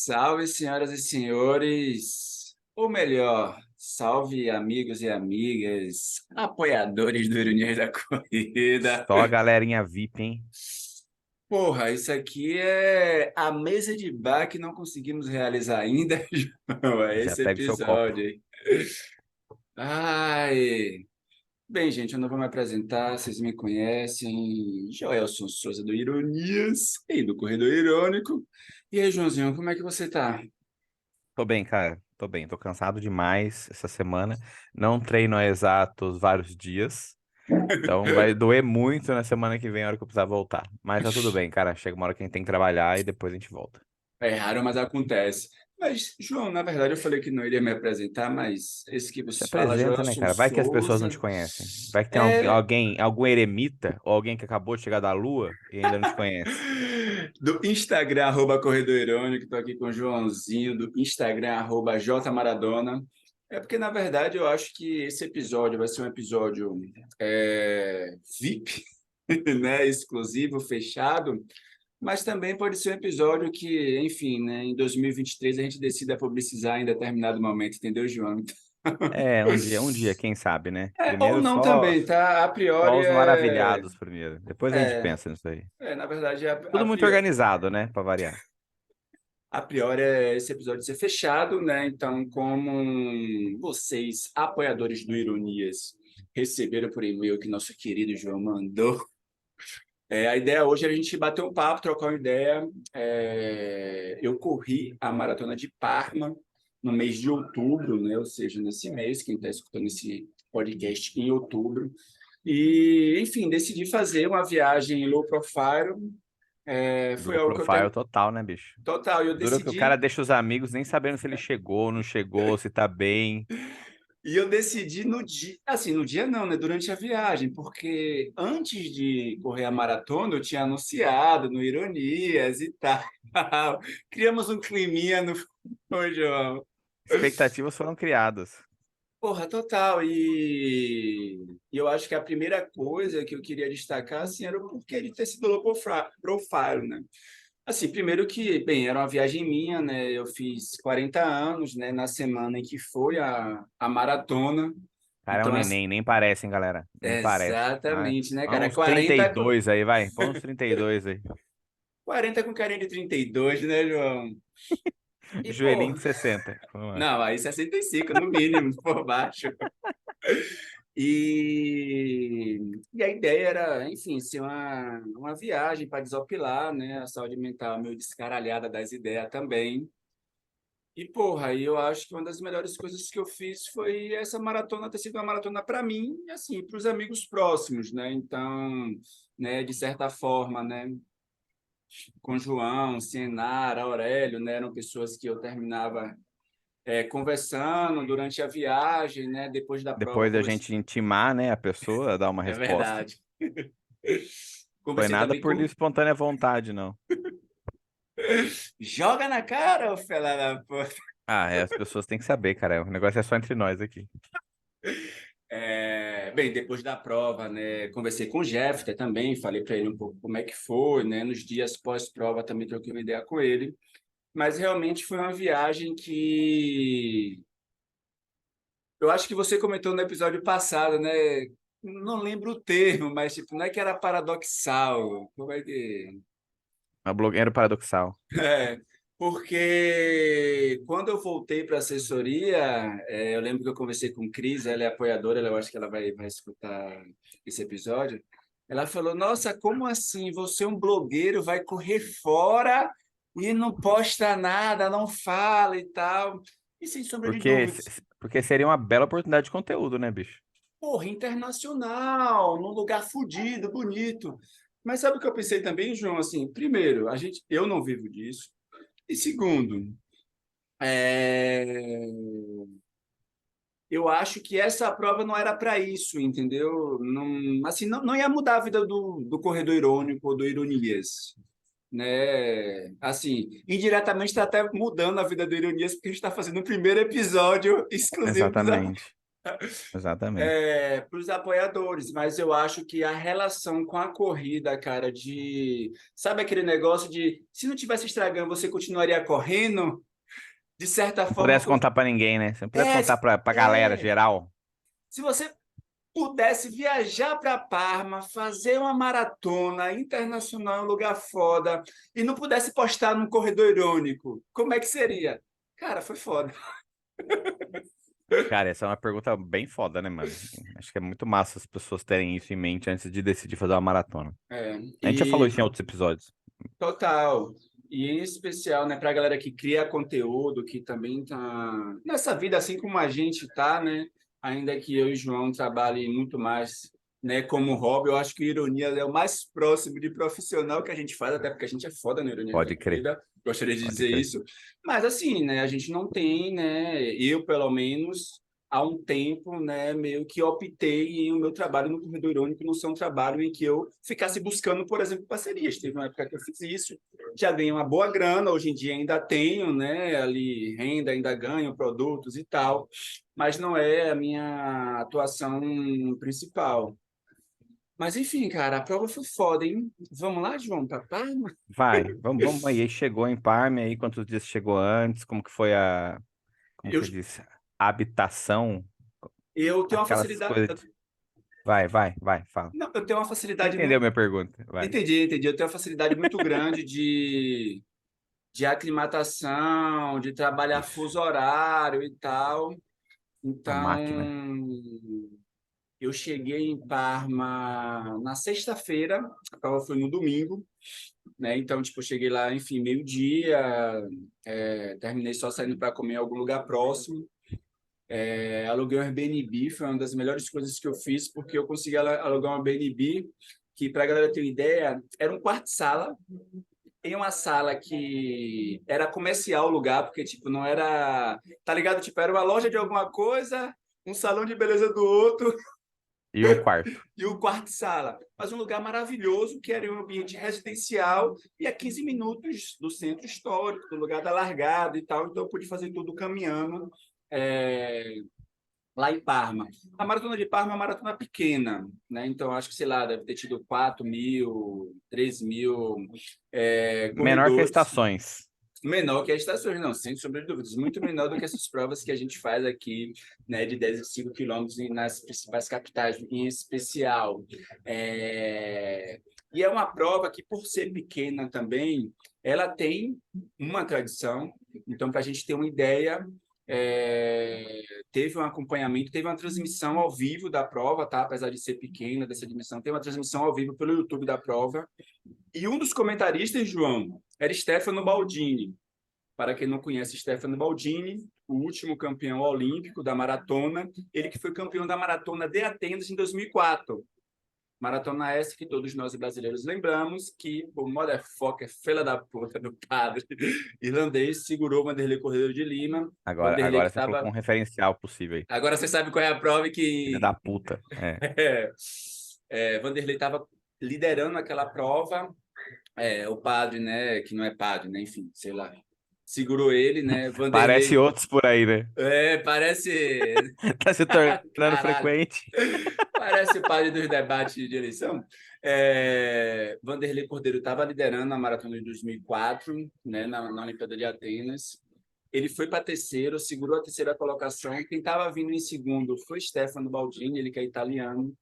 Salve, senhoras e senhores, ou melhor, salve amigos e amigas, apoiadores do Ironia da Corrida. Só a galerinha VIP, hein? Porra, isso aqui é a mesa de bar que não conseguimos realizar ainda, João, é Já esse pega o seu copo. episódio aí. Ai, bem, gente, eu não vou me apresentar, vocês me conhecem, Joelson Souza do Ironias e do Corredor Irônico. E aí, Joãozinho, como é que você tá? Tô bem, cara. Tô bem. Tô cansado demais essa semana. Não treino há exatos vários dias. Então vai doer muito na semana que vem, a hora que eu precisar voltar. Mas tá tudo bem, cara. Chega uma hora que a gente tem que trabalhar e depois a gente volta. É raro, mas acontece. Mas, João, na verdade eu falei que não iria me apresentar, mas esse que Se vos fala, apresenta, né, Joelson cara? Vai que as pessoas não Souza, te conhecem. Vai que tem é alguém, algum eremita ou alguém que acabou de chegar da Lua e ainda não te conhece. do Instagram, Corredor Irônico, estou aqui com o Joãozinho, do Instagram, @jmaradona. É porque, na verdade, eu acho que esse episódio vai ser um episódio VIP, né, exclusivo, fechado, mas também pode ser um episódio que, enfim, né, em 2023 a gente decida publicizar em determinado momento, entendeu, João? É, um dia, quem sabe, né? Ou Primeiro não só, também, tá? A só priori os maravilhados primeiro. Depois a gente é, pensa nisso aí. na verdade, Tudo muito organizado, né? Pra variar. a priori é esse episódio ser fechado, né? Então, como vocês, apoiadores do Ironias, receberam por e-mail que nosso querido João mandou, a ideia hoje é a gente bater um papo, trocar uma ideia. Eu corri a Maratona de Parma no mês de outubro, né? Ou seja, nesse mês, quem está escutando esse podcast em outubro. E, enfim, decidi fazer uma viagem low profile. Foi Low algo que eu profile tenho total, né, bicho? total. Eu Dura que o cara decidi deixa os amigos nem sabendo se ele chegou, não chegou, se tá bem. no dia, assim, no dia não, né? Durante a viagem, porque antes de correr a maratona, eu tinha anunciado no Ironias e tal. Criamos um climinha no Ô, João. Expectativas foram criadas. Porra, total. E eu acho que a primeira coisa que eu queria destacar assim, era o porquê de ter sido low profile, né? Assim, primeiro que, bem, era uma viagem minha, né? Eu fiz 40 anos, né? Na semana em que foi a maratona. Cara, é um Então, neném, nem parece, hein, galera? Nem parece. exatamente, né, Ah, cara? uns 32 aí, vai. Põe uns 32 aí. 40 com carinha de 32, né, João? E, Joelhinho pô, de 60. Vamos lá. não, aí 65, no mínimo, por baixo. E a ideia era, enfim, ser uma viagem para desopilar, né? A saúde mental meio descaralhada das ideias também. E, porra, aí eu acho que uma das melhores coisas que eu fiz foi essa maratona ter sido uma maratona para mim e, assim, para os amigos próximos, né? Então, né, de certa forma, né? Com João, Cienara, Aurélio, né? Eram pessoas que eu terminava conversando durante a viagem, né? Depois da prova, Depois da gente intimar, né, a pessoa, dar uma é resposta. verdade. Foi Conversei nada também por livre com e espontânea vontade, não. Joga na cara, ô fela da puta. Ah, é, as pessoas têm que saber, cara. O negócio é só entre nós aqui. Bem, depois da prova, né, conversei com o Jeffter também, falei para ele um pouco como é que foi, né, nos dias pós-prova também troquei uma ideia com ele, mas realmente foi uma viagem que eu acho que você comentou no episódio passado, né, não lembro o termo, mas tipo, não é que era paradoxal, como é que Uma blogueira paradoxal. É, porque quando eu voltei para a assessoria, eu lembro que eu conversei com Cris, ela é apoiadora, eu acho que ela vai escutar esse episódio. Ela falou: Nossa, como assim? Você é um blogueiro, vai correr fora e não posta nada, não fala e tal. E sem sombra de Porque, dúvidas, porque seria uma bela oportunidade de conteúdo, né, bicho? porra, internacional, num lugar fodido, bonito. Mas sabe o que eu pensei também, João? Assim, primeiro, eu não vivo disso. E segundo, É, eu acho que essa prova não era para isso, entendeu? Não, assim, não ia mudar a vida do corredor irônico ou do Ironias, né? Assim, indiretamente está até mudando a vida do Ironias porque a gente está fazendo o primeiro episódio exclusivo Exatamente. Exatamente. Para os apoiadores, mas eu acho que a relação com a corrida, cara, de. Sabe aquele negócio de se não tivesse estragando, você continuaria correndo? De certa Não forma. pudesse contar pra ninguém, né? Se não pudesse É, contar pra galera é. geral, Se você pudesse viajar para Parma, fazer uma maratona internacional em um lugar foda e não pudesse postar num corredor irônico, como é que seria? Cara, foi foda. cara, essa é uma pergunta bem foda, né, mano? Acho que é muito massa as pessoas terem isso em mente antes de decidir fazer uma maratona. A gente já falou E isso em outros episódios. total. E em especial, né, para a galera que cria conteúdo, que também tá nessa vida assim como a gente tá, né? Ainda que eu e o João trabalhem muito mais, né, como hobby, eu acho que ironia é o mais próximo de profissional que a gente faz, até porque a gente é foda na ironia da Pode crer, corrida. Gostaria de pode dizer crer. isso. Mas assim, né, a gente não tem, né, eu pelo menos há um tempo, né, meio que optei em o meu trabalho no corredor irônico não ser um trabalho em que eu ficasse buscando, por exemplo, parcerias. Teve uma época que eu fiz isso, já ganhei uma boa grana, hoje em dia ainda tenho, né, ali renda, ainda ganho produtos e tal, mas não é a minha atuação principal. Mas enfim, cara, a prova foi foda, hein? Vamos lá, João, para Parma? Vai, vamos aí. Chegou em Parme aí, quantos dias chegou antes? Como que foi como Eu, que diz? A habitação? eu tenho uma Aquelas facilidade, coisas. Vai, fala. não, eu tenho uma Você facilidade entendeu muito, minha pergunta? Vai. entendi, eu tenho uma facilidade muito grande de aclimatação, de trabalhar Isso, fuso horário e tal. uma Então, máquina. eu cheguei em Parma na sexta-feira, a prova foi no domingo, né? Então, tipo, eu cheguei lá, enfim, meio-dia, terminei só saindo para comer em algum lugar próximo. Aluguei um Airbnb, foi uma das melhores coisas que eu fiz, porque eu consegui alugar um Airbnb que, para a galera ter uma ideia, era um quarto-sala, em uma sala que era comercial o lugar, porque, tipo, não era... Tá ligado? Tipo, era uma loja de alguma coisa, um salão de beleza do outro, E um quarto. e o quarto-sala. Mas um lugar maravilhoso, que era um ambiente residencial e a 15 minutos do centro histórico, do lugar da largada e tal. Então, eu pude fazer tudo caminhando lá em Parma. A Maratona de Parma é uma maratona pequena, né? Então, acho que, sei lá, deve ter tido 4.000, 3.000 Menor que as corredores. estações. Menor que as estações, não, sem sombra de dúvidas. Muito menor do que essas provas que a gente faz aqui, né, de 10 e 5 quilômetros nas principais capitais, em especial. E é uma prova que, por ser pequena também, ela tem uma tradição. Então, para a gente ter uma ideia, teve um acompanhamento, teve uma transmissão ao vivo da prova, tá? Apesar de ser pequena, dessa dimensão, tem uma transmissão ao vivo pelo YouTube da prova. E um dos comentaristas, João, era Stefano Baldini. Para quem não conhece Stefano Baldini, o último campeão olímpico da maratona, ele que foi campeão da maratona de Atenas em 2004. Maratona essa que todos nós brasileiros lembramos que o motherfucker, fela da puta do padre irlandês, segurou o Vanderlei Cordeiro de Lima. Vanderlei que Agora você colocou estava... um referencial possível aí. Agora você sabe qual é a prova Filha que da puta. É. Vanderlei estava liderando aquela prova. O padre, né, que não é padre, né, enfim, sei lá, segurou ele, né, Parece Vanderlei, outros por aí, né? parece, Tá se tornando caralho, frequente. parece o padre dos debates de eleição. Vanderlei Cordeiro estava liderando a maratona de 2004, né, na Olimpíada de Atenas. Ele foi para terceiro, segurou a terceira colocação. Quem estava vindo em segundo foi Stefano Baldini, ele que é italiano,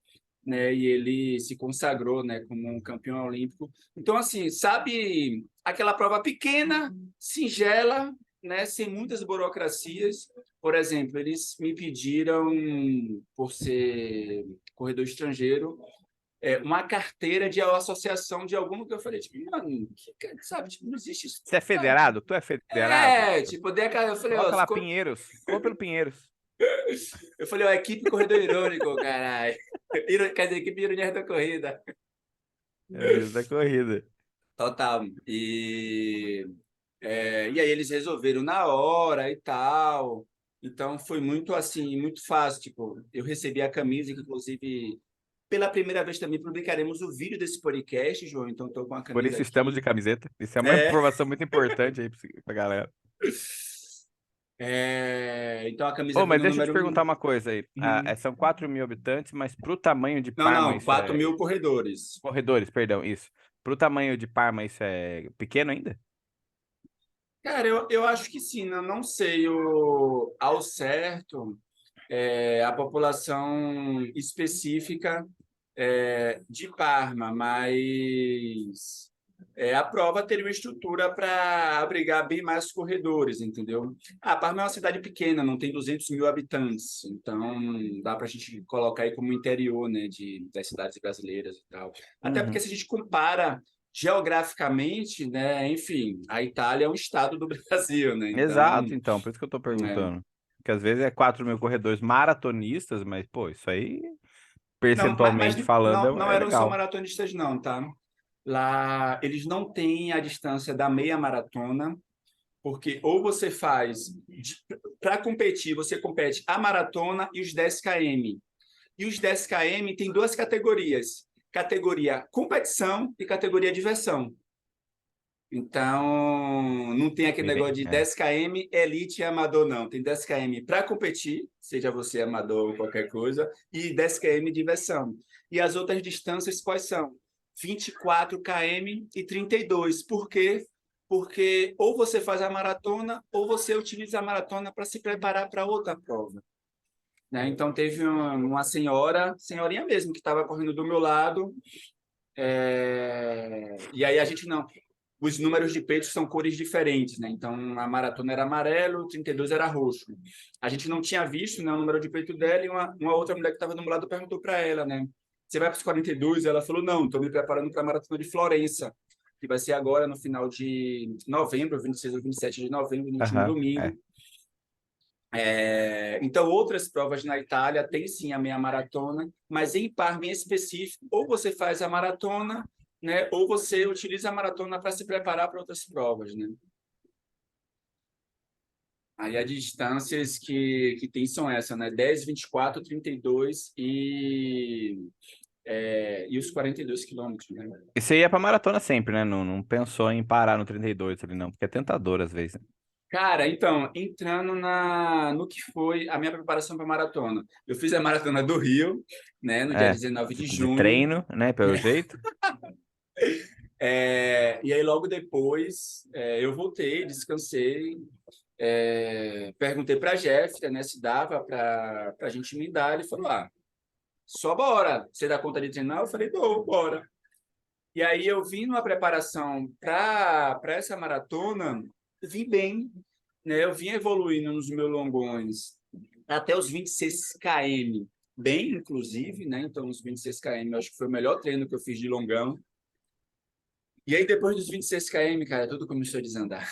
né? E ele se consagrou, né, como um campeão olímpico. Então, assim, sabe aquela prova pequena, singela, né, sem muitas burocracias. Por exemplo, eles me pediram, por ser corredor estrangeiro, uma carteira de associação de algum que eu falei, tipo, mano, sabe, tipo, não existe isso. Você é federado? Tu é federado? Tipo, dei a cara, eu falei, ó, Coloca lá Pinheiros. Coloca pelo Pinheiros. equipe Corredor Irônico, caralho. Quer dizer, equipe Ironia da Corrida. É mesmo, da corrida. Total. E aí eles resolveram na hora e tal. Então foi muito assim, muito fácil. Tipo, eu recebi a camisa, que inclusive pela primeira vez também publicaremos o vídeo desse podcast, João. Então estou com a Por camisa isso estamos de aqui. camiseta. Isso é uma É, informação muito importante aí pra galera. Então a camisa Ô, vem mas no deixa eu te número perguntar 1. uma coisa aí. Uhum. São 4.000 habitantes, mas pro tamanho de Não, Parma, não, isso 4.000 é. corredores. Corredores, perdão, isso. Pro tamanho de Parma, isso é pequeno ainda? Cara, eu acho que sim, eu não sei ao certo a população específica de Parma, mas a prova teria uma estrutura para abrigar bem mais corredores, entendeu? Parma é uma cidade pequena, não tem 200.000 habitantes, então dá para a gente colocar aí como interior, né, das cidades brasileiras e tal. Até porque Uhum. se a gente compara geograficamente, né, enfim, a Itália é um estado do Brasil, né? Então, Exato, então, por isso que eu tô é, perguntando. Porque às vezes é 4.000 corredores maratonistas, mas, pô, isso aí, não, mas percentualmente falando, não é eram só legal. maratonistas, não, tá? Lá eles não têm a distância da meia maratona, porque ou você faz para competir, você compete a maratona e os 10 km. E os 10 km tem duas categorias: categoria competição e categoria diversão. Então, não tem aquele negócio de 10 km elite e amador, não. Tem 10 km para competir, seja você amador ou qualquer coisa, e 10 km diversão. E as outras distâncias quais são? 24 km e 32. Por quê? Porque ou você faz a maratona ou você utiliza a maratona para se preparar para outra prova. Né? Então, teve uma senhorinha mesmo, que estava correndo do meu lado, e aí a gente não. Os números de peito são cores diferentes, né? Então a maratona era amarelo, 32 era roxo. A gente não tinha visto, né, o número de peito dela e uma outra mulher que estava do meu lado perguntou para ela, né? Você vai para os 42? Ela falou: não, estou me preparando para a maratona de Florença, que vai ser agora no final de novembro, 26 ou 27 de novembro, no último Aham, é. domingo. Então, outras provas na Itália têm sim a meia maratona, mas em Parma em específico, ou você faz a maratona, né, ou você utiliza a maratona para se preparar para outras provas, né? Aí as distâncias que tem são essas, né? 10, 24, 32 e os 42 quilômetros, né? E você ia pra maratona sempre, né? Não, não pensou em parar no 32 ali, não, porque é tentador às vezes, né? Cara, então, entrando no que foi a minha preparação para a maratona. Eu fiz a maratona do Rio, né, no dia É, 19 de de junho. treino, né? Pelo jeito. E aí, logo depois, eu voltei, descansei, perguntei para a Jéssica, né, se dava para a gente me dar. Ele falou: só bora. Você dá conta de treinar? Eu falei: dou, bora. E aí, eu vim numa preparação para essa maratona, vim bem, né? Eu vim evoluindo nos meus longões até os 26 km, bem, inclusive, né? Então, os 26 km, eu acho que foi o melhor treino que eu fiz de longão. E aí, depois dos 26 km, cara, tudo começou a desandar.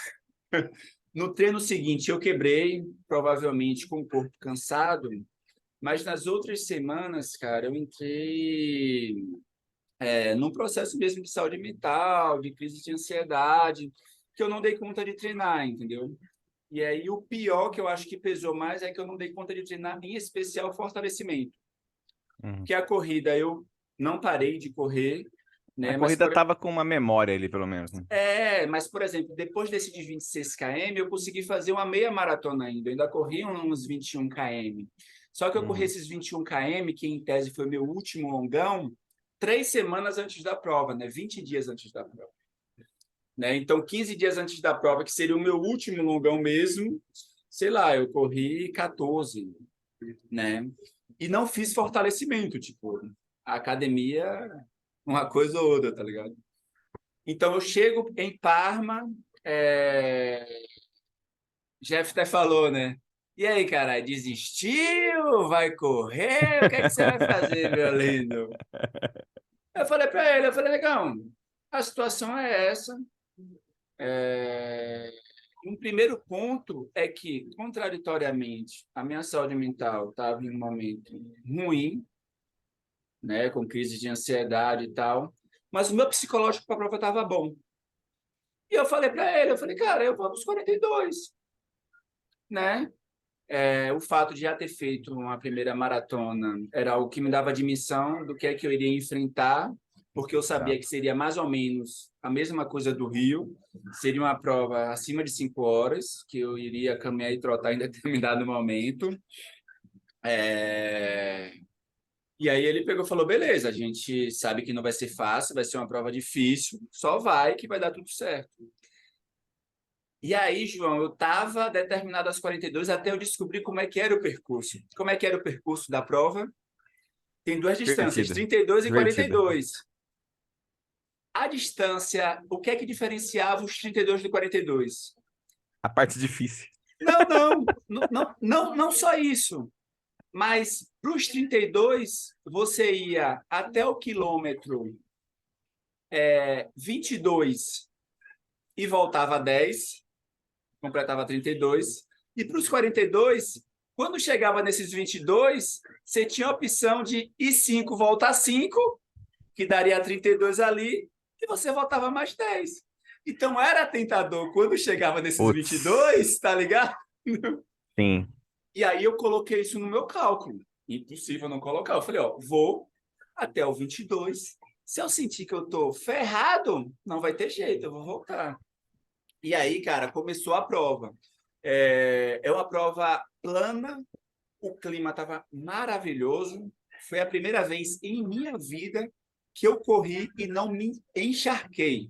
No treino seguinte, eu quebrei, provavelmente com o corpo cansado, mas nas outras semanas, cara, eu entrei num processo mesmo de saúde mental, de crise de ansiedade, que eu não dei conta de treinar, entendeu? E aí, o pior que eu acho que pesou mais é que eu não dei conta de treinar, em especial fortalecimento. Uhum. Que a corrida eu não parei de correr, A né? corrida tava com uma memória ali, pelo menos, né? Mas, por exemplo, depois desse de 26 km, eu consegui fazer uma meia maratona ainda. Eu ainda corri uns 21 km. Só que eu corri Uhum. esses 21 km, que em tese foi meu último longão, 3 semanas antes da prova, né? 20 dias antes da prova. Né? Então, 15 dias antes da prova, que seria o meu último longão mesmo, sei lá, eu corri 14, né? E não fiz fortalecimento, tipo, a academia, uma coisa ou outra, tá ligado? Então, eu chego em Parma, é... Jeff até falou, né? E aí, cara, desistiu? Vai correr? O que é que você vai fazer, meu lindo? Eu falei para ele, eu falei, legal, a situação é essa. É... Um primeiro ponto é que, contraditoriamente, a minha saúde mental estava em um momento ruim, né, com crise de ansiedade e tal, mas o meu psicológico para a prova estava bom. E eu falei para ele, eu falei, cara, eu vou nos 42, né? O fato de já ter feito uma primeira maratona era algo que me dava dimensão do que é que eu iria enfrentar, porque eu sabia Exato. que seria mais ou menos a mesma coisa do Rio. Seria uma prova acima de 5 horas, que eu iria caminhar e trotar em determinado momento. É, E aí ele pegou e falou, beleza, a gente sabe que não vai ser fácil, vai ser uma prova difícil, só vai que vai dar tudo certo. E aí, João, eu estava determinado às 42 até eu descobrir como é que era o percurso. Como é que era o percurso da prova? Tem duas distâncias, Divertido. 32 e Divertido. 42. A distância, o que é que diferenciava os 32 do 42? A parte difícil. Não, não, não, não, não, não só isso. Mas para os 32, você ia até o quilômetro 22 e voltava a 10, completava 32. E para os 42, quando chegava nesses 22, você tinha a opção de ir 5, voltar 5, que daria 32 ali, e você voltava mais 10. Então era tentador quando chegava nesses Putz. 22, tá ligado? Sim. E aí eu coloquei isso no meu cálculo. Impossível não colocar. Eu falei, ó, vou até o 22. Se eu sentir que eu tô ferrado, não vai ter jeito, eu vou voltar. E aí, cara, começou a prova. É uma prova plana, o clima estava maravilhoso. Foi a primeira vez em minha vida que eu corri e não me encharquei.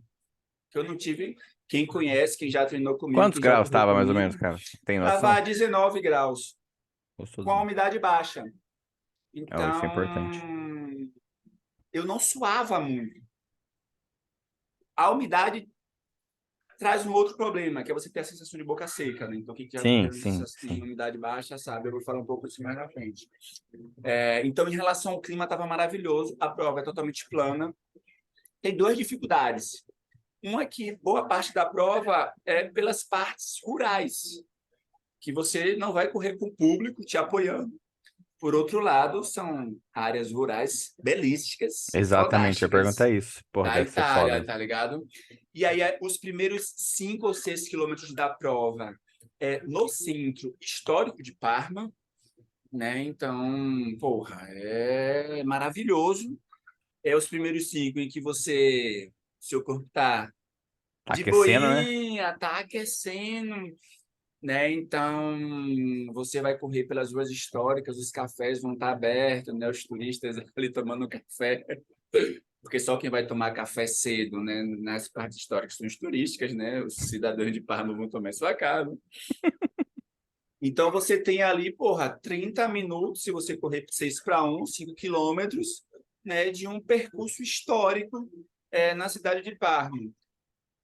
Que eu não tive. Quem conhece, quem já treinou comigo, Quantos quem já graus correu estava mais ou menos, comigo, cara? Tem estava a noção? 19 graus, com a Gostosinho. umidade baixa. Oh, isso é Então, importante. eu não suava muito. A umidade traz um outro problema, que é você ter a sensação de boca seca, né? Então, quem já Sim, teve sim, em sim. umidade baixa sabe, eu vou falar um pouco disso mais na frente. Então, em relação ao clima, estava maravilhoso, a prova é totalmente plana. Tem duas dificuldades. Uma é que boa parte da prova é pelas partes rurais, que você não vai correr com o público te apoiando. Por outro lado, são áreas rurais belísticas, Exatamente, eu ia fodásticas, perguntar isso. Porra, da deve ser Itália, foda. tá ligado? E aí, os primeiros 5 ou 6 quilômetros da prova é no centro histórico de Parma, né? Então, porra, é maravilhoso. É os primeiros 5 em que seu corpo tá Tá de aquecendo, né? boinha, tá aquecendo, né? Então, você vai correr pelas ruas históricas, os cafés vão estar abertos, né? Os turistas ali tomando café, porque só quem vai tomar café cedo, né? Nas partes históricas são os turísticas, né? Os cidadãos de Parma vão tomar sua casa. Então, você tem ali, porra, 30 minutos, se você correr 6 para 1, 5 quilômetros, né? De um percurso histórico na cidade de Parma.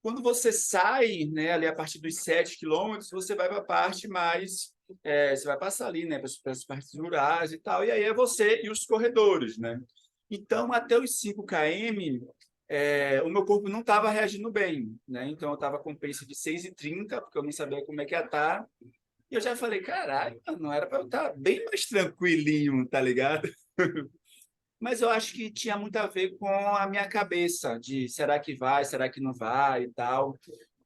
Quando você sai, né, ali a partir dos 7 quilômetros, você vai para a parte mais. Você vai passar ali, né, para as partes rurais e tal, e aí é você e os corredores, né? Então, até os 5 km, o meu corpo não estava reagindo bem, né? Então, eu estava com pace de 6,30, porque eu não sabia como é que ia estar. E eu já falei, caralho, não era para eu estar bem mais tranquilinho, tá ligado? Mas eu acho que tinha muito a ver com a minha cabeça, de será que vai, será que não vai e tal.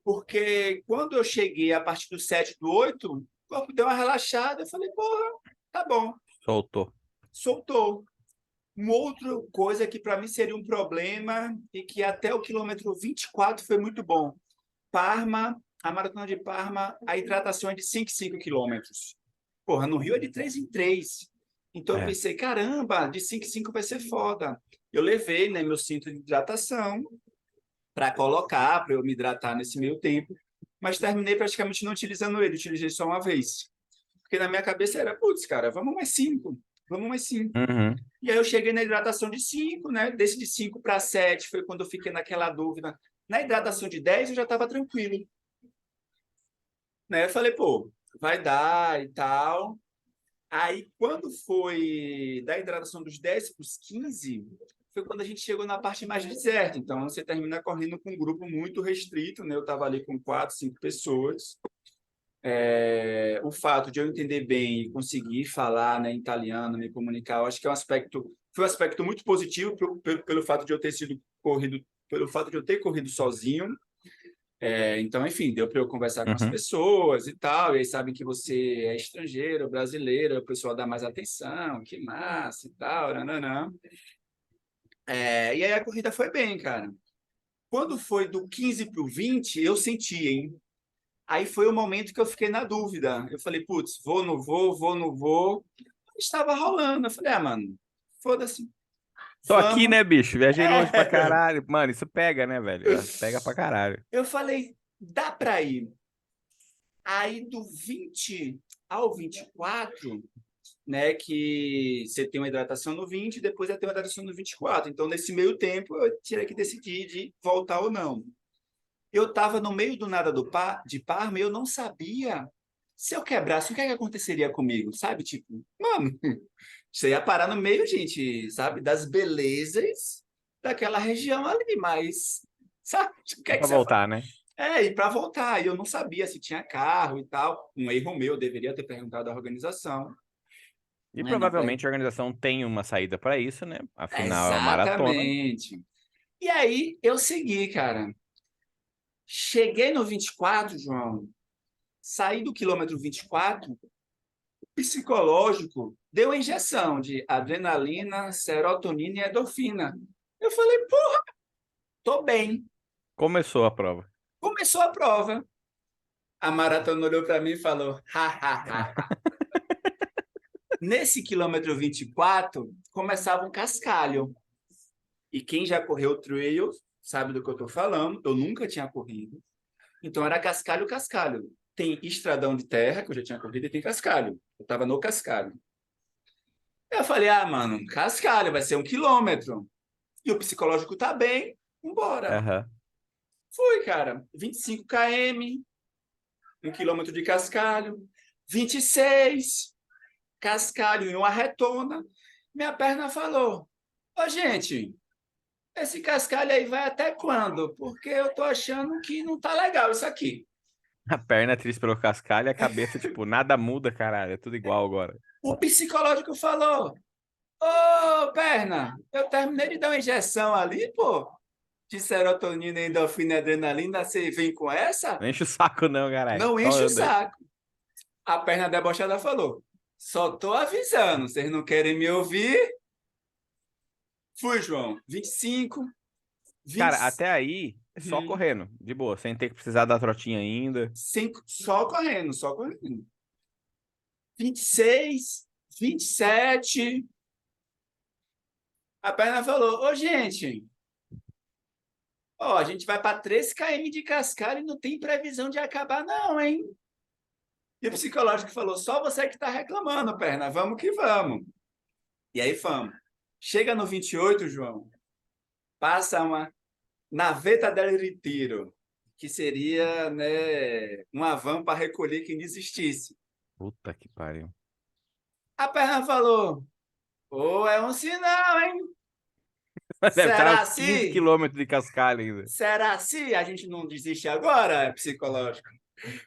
Porque quando eu cheguei a partir do 7, do 8, o corpo deu uma relaxada, eu falei, porra, tá bom, Soltou. soltou. Uma outra coisa que para mim seria um problema e que até o quilômetro 24 foi muito bom. Parma, a maratona de Parma, a hidratação é de 5 quilômetros. Porra, no Rio é de 3 em 3. Então eu É. pensei, caramba, de 5 em 5 vai ser foda. Eu levei, né, meu cinto de hidratação para colocar, para eu me hidratar nesse meio tempo, mas terminei praticamente não utilizando ele, utilizei só uma vez. Porque na minha cabeça era, putz, cara, vamos mais 5, vamos mais 5. Uhum. E aí eu cheguei na hidratação de 5, né? Desse de 5 para 7 foi quando eu fiquei naquela dúvida. Na hidratação de 10 eu já estava tranquilo, né? Eu falei, pô, vai dar e tal. Aí, quando foi da hidratação dos 10 para os 15, foi quando a gente chegou na parte mais deserta. Então, você termina correndo com um grupo muito restrito, né? Eu estava ali com 4, 5 pessoas. O fato de eu entender bem e conseguir falar, né, em italiano, me comunicar, eu acho que foi um aspecto muito positivo pelo fato de eu ter sido corrido, pelo fato de eu ter corrido sozinho. Então, enfim, deu para eu conversar com as Uhum. pessoas e tal, e aí sabem que você é estrangeiro, brasileiro, o pessoal dá mais atenção, que massa e tal, nananã. E aí a corrida foi bem, cara. Quando foi do 15 para o 20, eu senti, hein? Aí foi o momento que eu fiquei na dúvida. Eu falei, putz, vou, não vou, vou, não vou. Estava rolando. Eu falei, mano, foda-se, Tô aqui, vamos. né, bicho? Viajei longe pra É. caralho. Mano, isso pega, né, velho? Pega pra caralho. Eu falei, dá para ir. Aí do 20 ao 24, né, que você tem uma hidratação no 20 e depois você tem uma hidratação no 24. Então, nesse meio tempo, eu tinha que decidir de voltar ou não. Eu estava no meio do nada de Parma e eu não sabia se eu quebrasse, o que é que aconteceria comigo, sabe? Tipo, mano, você ia parar no meio, gente, sabe? Das belezas daquela região ali, mas, sabe? O que Só é que pra você ia fazer? voltar, né? E para voltar, e eu não sabia se tinha carro e tal. Um erro meu, eu deveria ter perguntado à organização, E né? Não, provavelmente a organização tem uma saída pra isso, né? Afinal, é uma maratona. exatamente. E aí eu segui, cara. Cheguei no 24, João. Saí do quilômetro 24, psicológico, deu a injeção de adrenalina, serotonina e endorfina. Eu falei, pô, tô bem. Começou a prova. Começou a prova. A maratona olhou para mim e falou, ha, ha, ha, ha. Nesse quilômetro 24, começava um cascalho. E quem já correu trail sabe do que eu estou falando. Eu nunca tinha corrido. Então era cascalho, cascalho. Tem estradão de terra, que eu já tinha corrido, e tem cascalho. Eu estava no cascalho. Eu falei, mano, cascalho, vai ser 1 quilômetro. E o psicológico tá bem, embora. Aham. Fui, cara. 25 km, 1 quilômetro de cascalho. 26, cascalho em uma retona. Minha perna falou, ô, gente, esse cascalho aí vai até quando? Porque eu tô achando que não tá legal isso aqui. A perna triste pelo cascalho e a cabeça, tipo, nada muda, caralho. É tudo igual agora. O psicológico falou, ô, perna, eu terminei de dar uma injeção ali, pô, de serotonina, endorfina e adrenalina, você vem com essa? Não enche o saco, não, caralho. Não Só enche o anda aí. saco. A perna debochada falou, só tô avisando, vocês não querem me ouvir? Fui, João. 25, Cara, 20, até aí, só correndo. De boa, sem ter que precisar da trotinha ainda. só correndo, só correndo. 26, 27. A perna falou, ô, gente, ó, a gente vai para 13 km de cascalho e não tem previsão de acabar não, hein? E o psicológico falou, só você que está reclamando, perna, vamos que vamos. E aí vamos. Chega no 28, João, passa uma naveta del retiro, que seria, né, uma van para recolher quem desistisse. Puta que pariu. A perna falou, ô, é um sinal, hein? Deve estar Será uns 15 assim? quilômetros de cascalho ainda. Será assim? A gente não desiste agora, psicológico?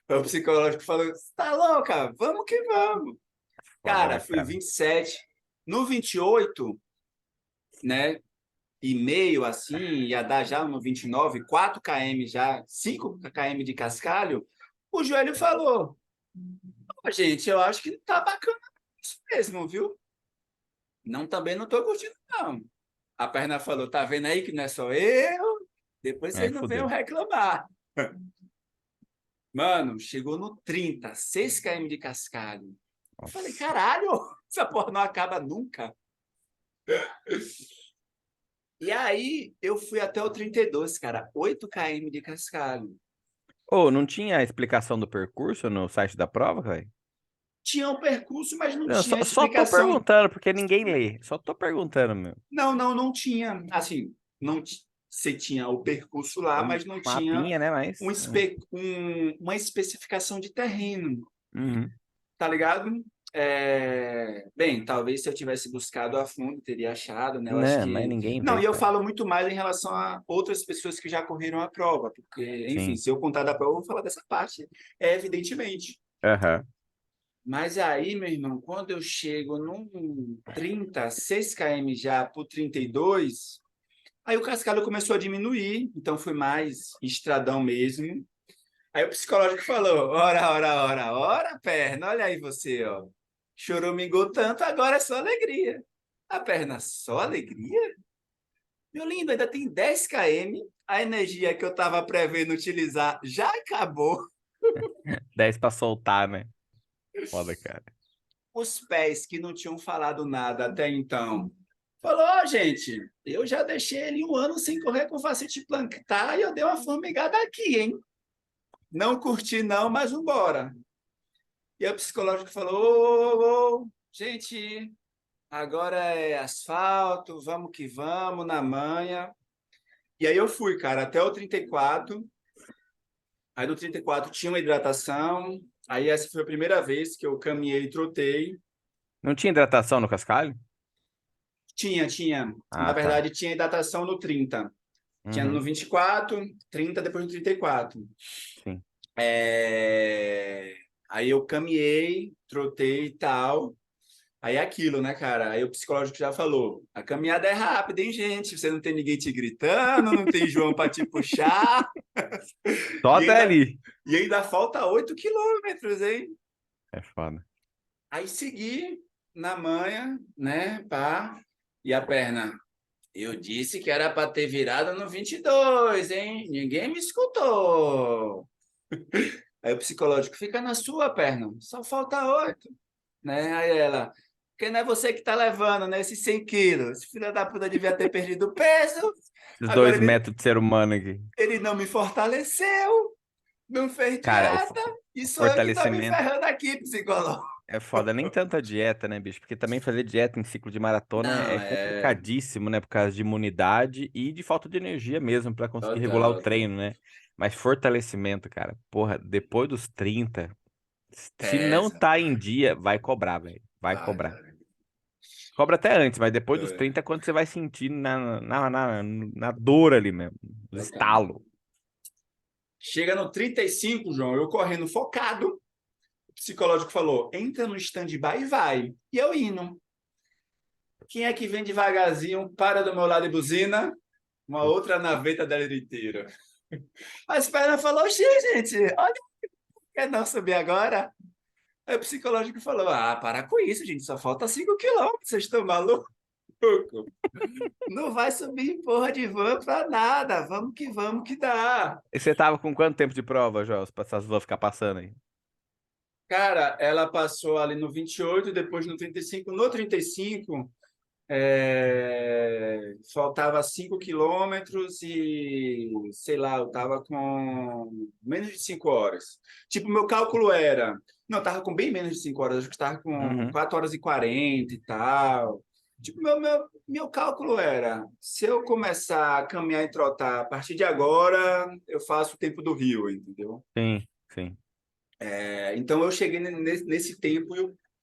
O psicológico falou, tá louca? Vamos que vamos. Foda, Cara, né, fui cara? 27. No 28, né, e meio assim, ia dar já no 29, 4 km já, 5 km de cascalho, o joelho falou, "Ô, gente, eu acho que não tá bacana isso mesmo, viu? Não, também não tô curtindo, não. A perna falou, tá vendo aí que não é só eu? Depois Aí vocês não venham fudeu. reclamar. Mano, chegou no 30, 6 km de cascalho. Eu falei, Nossa. caralho, essa porra não acaba nunca. E aí eu fui até o 32, cara, 8 km de cascalho. Ô, não tinha explicação do percurso no site da prova, velho? Tinha um percurso, mas não Não, tinha só tô explicação. perguntando, porque ninguém lê. Só tô perguntando, meu. Não, não, não tinha. Assim, não você tinha o percurso lá, Um mas não tinha mapinha, né? Mas. uma especificação de terreno, Uhum. tá ligado? Bem, talvez se eu tivesse buscado a fundo, teria achado, né? Eu acho Né, mas que. ninguém Não, vê, e eu cara. falo muito mais em relação a outras pessoas que já correram a prova, porque, enfim, Sim. se eu contar da prova, eu vou falar dessa parte, evidentemente. Aham. Mas aí, meu irmão, quando eu chego num 30, 6 km já por 32, aí o cascalho começou a diminuir, então foi mais estradão mesmo. Aí o psicológico falou: ora, ora, ora, ora, perna, olha aí você, ó. Choramingou tanto, agora é só alegria. A perna, só alegria? Meu lindo, ainda tem 10 km, a energia que eu estava prevendo utilizar já acabou. 10 pra soltar, né? Foda, cara. Os pés que não tinham falado nada até então. Falou, ó, gente, eu já deixei ele um ano sem correr com facete plantar e eu dei uma formigada aqui, hein? Não curti não, mas vambora. E a psicológica falou, gente, agora é asfalto, vamos que vamos, na manha. E aí eu fui, cara, até o 34. Aí no 34 tinha uma hidratação. Aí essa foi a primeira vez que eu caminhei e trotei. Não tinha hidratação no cascalho? Tinha. Na Ah, tá. verdade, tinha hidratação no 30. Tinha no Uhum, 24, 30, depois no 34. sim. É... Aí eu caminhei, trotei e tal. Aí é aquilo, né, cara? Aí o psicológico já falou: a caminhada é rápida, hein, gente? Você não tem ninguém te gritando, não tem João para te puxar. Só E até ainda, ali. e ainda falta 8 quilômetros, hein? É foda. Aí segui na manha, né, pá, e a perna. Eu disse que era para ter virado no 22, hein? Ninguém me escutou. Aí o psicológico fica na sua perna, só falta 8, né? Aí ela, porque não é você que tá levando, né? Esses 100 quilos. Esse filho da puta devia ter perdido peso. Esses Agora 2 metros de ser humano aqui. ele não me fortaleceu, não fez Cara, dieta, e sou eu que tô me fortalecimento ferrando aqui, psicólogo. é foda. Nem tanta dieta, né, bicho? Porque também fazer dieta em ciclo de maratona é Não, é complicadíssimo, né? Por causa de imunidade e de falta de energia mesmo pra conseguir regular o total, treino, né? Mas fortalecimento, cara, porra, depois dos 30, se não pesa. tá em dia, vai cobrar, velho. Vai Vai, cobrar. cara. Cobra até antes, mas depois dos É, 30 é quando você vai sentir na dor ali mesmo. No total. estalo. Chega no 35, João, eu correndo focado. O psicológico falou: entra no stand-by e vai. E eu indo. Quem é que vem devagarzinho, para do meu lado e buzina? Uma outra naveta dela inteira. As pernas falou: gente, olha, quer não subir agora? Aí o psicológico falou: ah, para com isso, gente, só falta 5 quilômetros, vocês estão malucos? Não vai subir porra de van pra nada, vamos que dá. E você tava com quanto tempo de prova, Joel? Pra essas vão ficar passando aí? Cara, ela passou ali no 28, depois no 35. No 35, faltava 5 quilômetros e, sei lá, eu tava com menos de 5 horas. Tipo, meu cálculo era... Não, eu tava com bem menos de 5 horas, acho que estava com Uhum. 4 horas e 40 e tal. Tipo, meu cálculo era, se eu começar a caminhar e trotar a partir de agora, eu faço o tempo do Rio, entendeu? Sim, sim. Então eu cheguei nesse tempo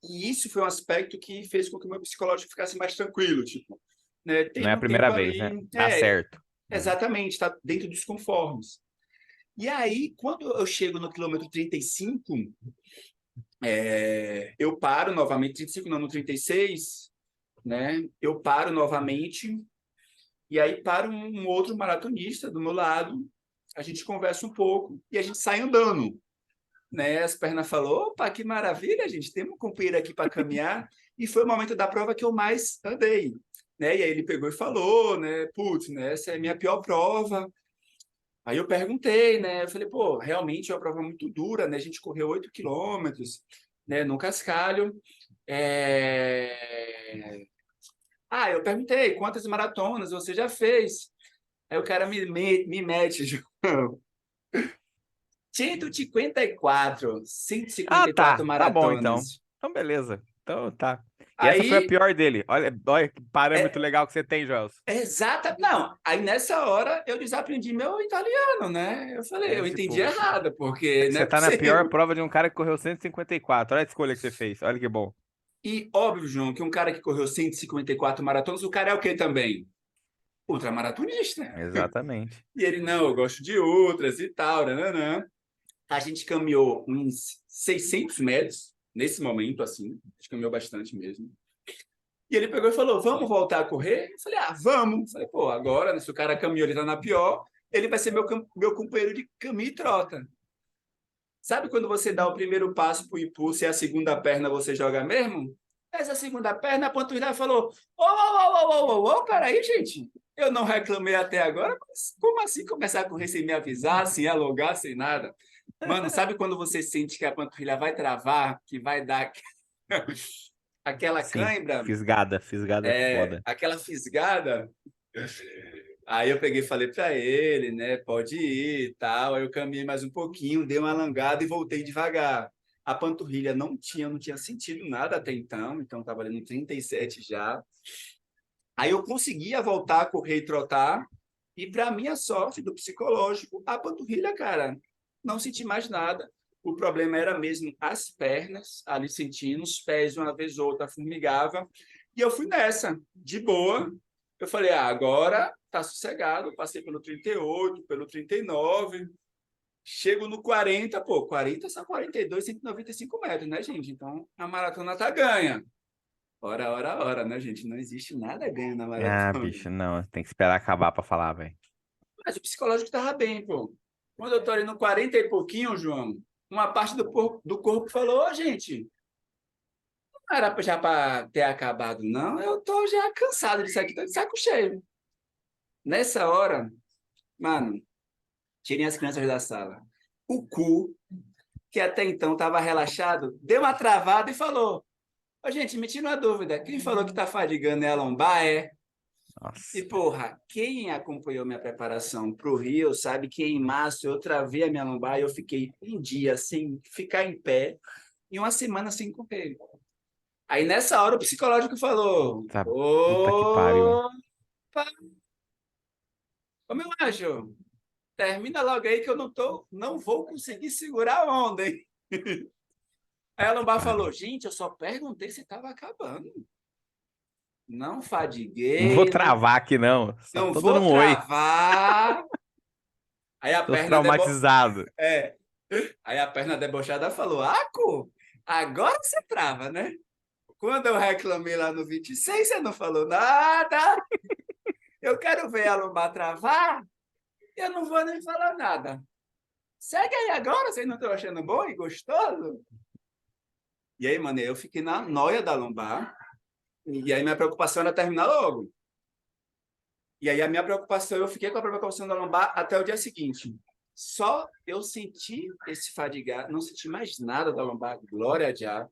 e isso foi um aspecto que fez com que o meu psicológico ficasse mais tranquilo, tipo, né, Não tem é a um primeira tempo vez, né? ali, Dá certo. Uhum. exatamente, está dentro dos conformes. E aí, quando eu chego no quilômetro 35, eu paro novamente, 35 não, no 36, né, eu paro novamente, e aí para um outro maratonista do meu lado, a gente conversa um pouco e a gente sai andando, né? As pernas falou, opa, que maravilha, gente, tem um companheiro aqui para caminhar. E foi o momento da prova que eu mais andei, né? E aí ele pegou e falou, né? Putz, né? Essa é a minha pior prova. Aí eu perguntei, né? Eu falei, pô, realmente é uma prova muito dura, né? A gente correu 8 quilômetros, né? No cascalho. Ah, eu perguntei, quantas maratonas você já fez? Aí o cara me mete, João. 154, Ah, 154 tá. Tá bom, então. maratonas. Então, beleza. Então, tá. E essa foi a Aí pior dele. Olha, olha que parâmetro é, legal que você tem, Joel. exata. Não, aí nessa hora eu desaprendi meu italiano, né? Eu falei, É, eu entendi tipo, errado, porque não é você tá na pior possível. prova de um cara que correu 154. Olha a escolha que você fez. Olha que bom. E óbvio, João, que um cara que correu 154 maratonas, o cara é o quê também? Ultramaratonista. Exatamente. E ele, não, eu gosto de outras e tal, né? A gente caminhou uns 600 metros nesse momento, assim. A gente caminhou bastante mesmo. E ele pegou e falou, vamos voltar a correr? Eu falei, ah, vamos. Eu falei, pô, agora, né, se o cara caminhou, ele tá na pior, ele vai ser meu companheiro de caminho e trota. Sabe quando você dá o primeiro passo pro impulso e a segunda perna você joga mesmo? Essa segunda perna, a panturrilha falou, ô, peraí, gente. Eu não reclamei até agora, mas como assim começar a correr sem me avisar, sem alongar, sem nada? Mano, sabe quando você sente que a panturrilha vai travar, que vai dar aquela Sim, cãibra, fisgada é foda. aquela fisgada? Aí eu peguei e falei para ele, né? Pode ir e tal. Aí eu caminhei mais um pouquinho, dei uma alongada e voltei devagar. A panturrilha não tinha sentido nada até então estava ali no 37 já. Aí eu conseguia voltar a correr e trotar, e para minha sorte do psicológico, a panturrilha, cara, não senti mais nada. O problema era mesmo as pernas, ali sentindo, os pés uma vez ou outra formigava. E eu fui nessa, de boa. Eu falei, agora tá sossegado. Passei pelo 38, pelo 39. Chego no 40, pô, 40 são 42, 195 metros, né, gente? Então a maratona tá ganha. Ora, né, gente? Não existe nada ganho na Ah, maratona. bicho, não, tem que esperar acabar pra falar, velho. Mas o psicológico estava bem, pô. Quando eu tô ali no 40 e pouquinho, João, uma parte do corpo falou, ô, gente, não era já para ter acabado, não. Eu tô já cansado disso aqui, tô de saco cheio. Nessa hora, mano, tirem as crianças da sala. O cu, que até então estava relaxado, deu uma travada e falou, ô, gente, me tira uma dúvida. Quem falou que tá fadigando é a lombar, é? E, Nossa. porra, quem acompanhou minha preparação para o Rio sabe que em março eu travei a minha lombar e eu fiquei um dia sem ficar em pé e uma semana sem correr. Aí, nessa hora, o psicológico falou: Tá, puta que pariu. opa, ô meu anjo, termina logo aí que eu não vou conseguir segurar a onda, hein? Aí a Puta que lombar falou: pariu. gente, eu só perguntei se estava acabando. Não Não vou fadiguei, travar aqui, não. Só não tô dando vou um oi. travar. Aí a Tô perna traumatizado. é, Aí a perna debochada falou: Aco, agora você trava, né? Quando eu reclamei lá no 26, você não falou nada. Eu quero ver a lombar travar. Eu não vou nem falar nada. Segue aí agora, vocês não estão achando bom e gostoso? E aí, mano, eu fiquei na noia da lombar. E aí minha preocupação era terminar logo. E aí a minha preocupação, eu fiquei com a preocupação da lombar até o dia seguinte. Só eu senti esse fadigar, não senti mais nada da lombar, glória a Deus.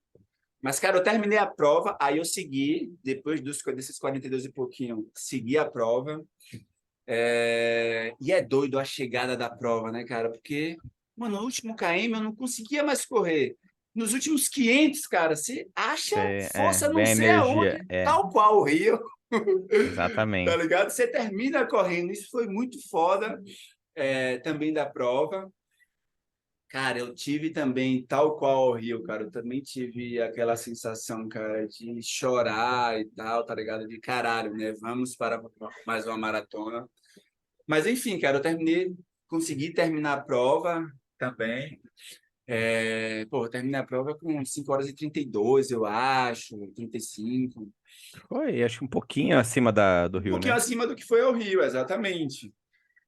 Mas, cara, eu terminei a prova, aí eu segui, depois desses 42 e pouquinho, segui a prova. E é doido a chegada da prova, né, cara? Porque, mano, no último KM eu não conseguia mais correr. Nos últimos 500, cara, você acha força não Vem a sei energia. aonde, É, tal qual o Rio, tá exatamente. ligado? Você termina correndo. Isso foi muito foda, também da prova. Cara, eu tive também, tal qual o Rio, cara, eu também tive aquela sensação, cara, de chorar e tal, tá ligado? De caralho, né? Vamos para mais uma maratona. Mas enfim, cara, consegui terminar a prova também. Pô, eu terminei a prova com 5 horas e 32, eu acho, 35. Foi, acho que um pouquinho acima do Um Rio, pouquinho né? acima do que foi o Rio, exatamente.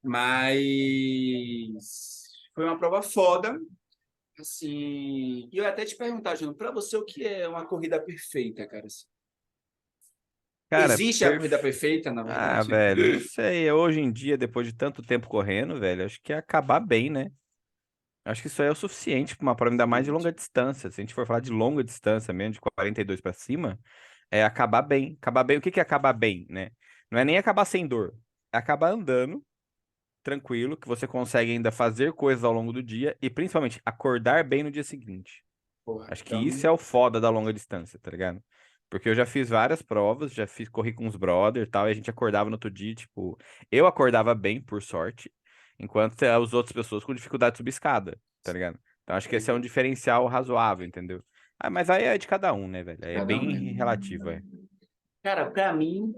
Mas foi uma prova foda. Assim, e eu ia até te perguntar, Júnior, para você o que é uma corrida perfeita, cara? Assim, Cara, existe a corrida perfeita, na Ah, verdade? velho, não sei. Hoje em dia, depois de tanto tempo correndo, velho, acho que é acabar bem, né? Acho que isso aí é o suficiente para uma prova, ainda mais de longa Exatamente. distância. Se a gente for falar de longa distância mesmo, de 42 para cima, é acabar bem. Acabar bem, o que que é acabar bem, né? Não é nem acabar sem dor. É acabar andando, tranquilo, que você consegue ainda fazer coisas ao longo do dia e principalmente acordar bem no dia seguinte. Porra, Acho que isso então, é o foda da longa distância, tá ligado? Porque eu já fiz várias provas, corri com os brothers e tal, e a gente acordava no outro dia, tipo, eu acordava bem, por sorte, enquanto as outras pessoas com dificuldade de subir escada, tá ligado? Então acho que esse é um diferencial razoável, entendeu? Ah, mas aí é de cada um, né, velho? Aí é cada um, bem né? relativo, é. Cara, para mim,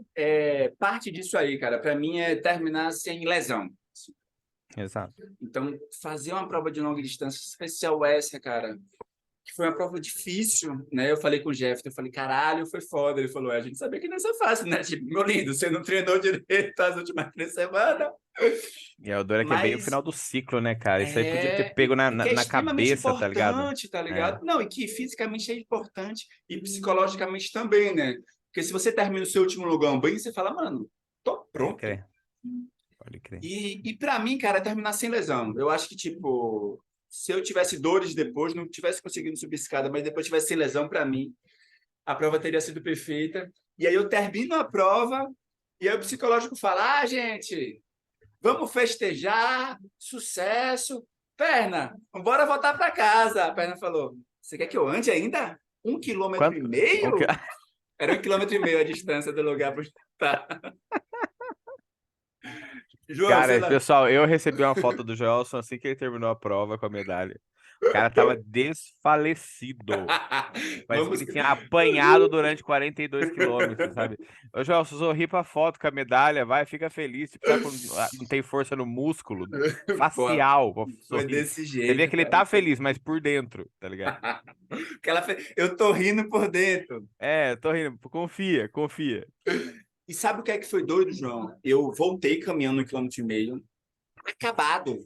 parte disso aí, cara, para mim é terminar sem lesão. Exato. Então, fazer uma prova de longa distância, especial essa, cara, que foi uma prova difícil, né? Eu falei com o Jeff, eu falei, caralho, foi foda. Ele falou, a gente sabia que não ia ser fácil, né? Tipo, meu lindo, você não treinou direito as últimas 3 semanas, E a dor é que é bem o final mas do ciclo, né, cara? Isso aí podia ter é, pego na, que na, é na extremamente cabeça, tá ligado? importante, tá É, ligado? Não, e que fisicamente é importante e psicologicamente também, né? Porque se você termina o seu último lugar bem, você fala, mano, tô pode pronto. crer. Pode crer. E para mim, cara, terminar sem lesão. Eu acho que, tipo, se eu tivesse dores depois, não tivesse conseguido subir escada, mas depois tivesse sem lesão, para mim, a prova teria sido perfeita. E aí eu termino a prova, e aí o psicológico fala: ah, gente, vamos festejar, sucesso. Perna, bora voltar para casa. A perna falou: você quer que eu ande ainda? 1,5 Quanto? o que- km? Era 1,5 km a distância do lugar para estar. João, sei Cara, lá. pessoal, eu recebi uma foto do Joelson assim que ele terminou a prova com a medalha. O cara tava desfalecido. Parece que Vamos. ele tinha apanhado durante 42 quilômetros, sabe? Ô, Joelson, sorri pra foto com a medalha, vai, fica feliz. Tipo, sabe quando não tem força no músculo Pô, facial pra foi sorrir? desse Você vê jeito, que ele cara. tá feliz, mas por dentro, tá ligado? Eu tô rindo por dentro. É, tô rindo, confia, confia. E sabe o que foi doido, João? Eu voltei caminhando 1,5 km, acabado.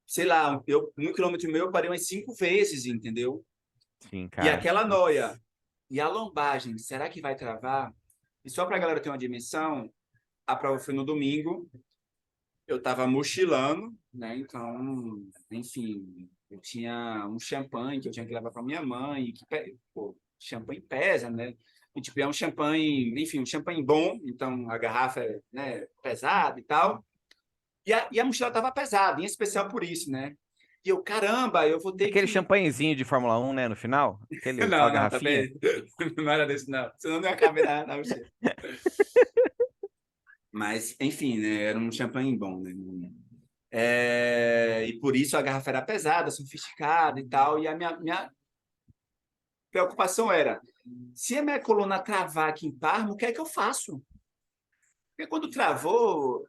Sei lá, 1,5 km eu parei umas 5 vezes, entendeu? Sim, E cara. aquela noia. Putz, E a lombagem, será que vai travar? E só para a galera ter uma dimensão, a prova foi no domingo, eu estava mochilando, né? Então, enfim, eu tinha um champanhe que eu tinha que levar para minha mãe, pô, champanhe pesa, né? E, tipo, é um champanhe, enfim, um champanhe bom, então a garrafa é, né, pesada e tal. E a mochila estava pesada, em especial por isso, né? E eu, caramba, eu vou ter aquele que. champanhezinho de Fórmula 1, né, no final? Aquela Não, não, tá garrafinha? bem. Não era desse, não. Senão não ia caber na mochila. Mas, enfim, né? Era um champanhe bom, né? E por isso a garrafa era pesada, sofisticada e tal. E a minha preocupação era: se a minha coluna travar aqui em Parma, o que é que eu faço? Porque quando travou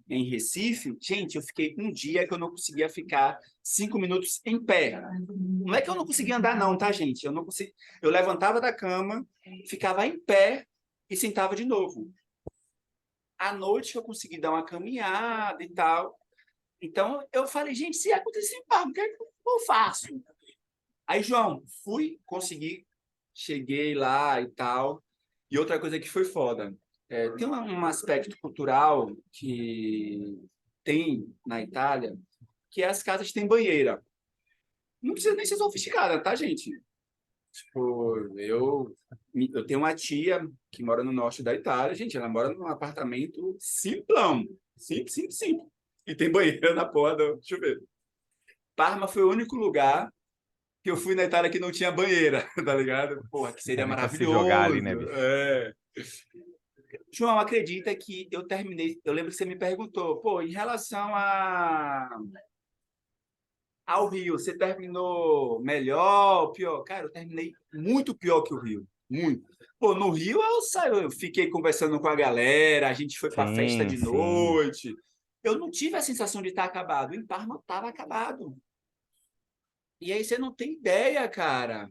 em Recife, gente, eu fiquei um dia que eu não conseguia ficar 5 minutos em pé. Não é que eu não conseguia andar, não, tá, gente? Eu não consegui. Eu levantava da cama, ficava em pé e sentava de novo. À noite eu consegui dar uma caminhada e tal. Então eu falei, gente, se acontecer em Parma, o que é que eu faço? Aí, João, fui, consegui, cheguei lá e tal. E outra coisa que foi foda, tem um aspecto cultural que tem na Itália, que as casas têm banheira. Não precisa nem ser sofisticada, tá, gente? Tipo, eu tenho uma tia que mora no norte da Itália, gente, ela mora num apartamento simplão, simples, simples, simples. E tem banheiro na porra do chuveiro. Parma foi o único lugar que eu fui na Itália que não tinha banheira, tá ligado? Porra, que Não é seria nem pra se jogar ali, maravilhoso. né, bicho? É. João, acredita que eu terminei. Eu lembro que você me perguntou, pô, em relação ao Rio, você terminou melhor, pior? Cara, eu terminei muito pior que o Rio. Muito. Pô, no Rio eu fiquei conversando com a galera, a gente foi pra festa Sim, de sim. noite. Eu não tive a sensação de estar acabado. Em Parma estava acabado. E aí você não tem ideia, cara.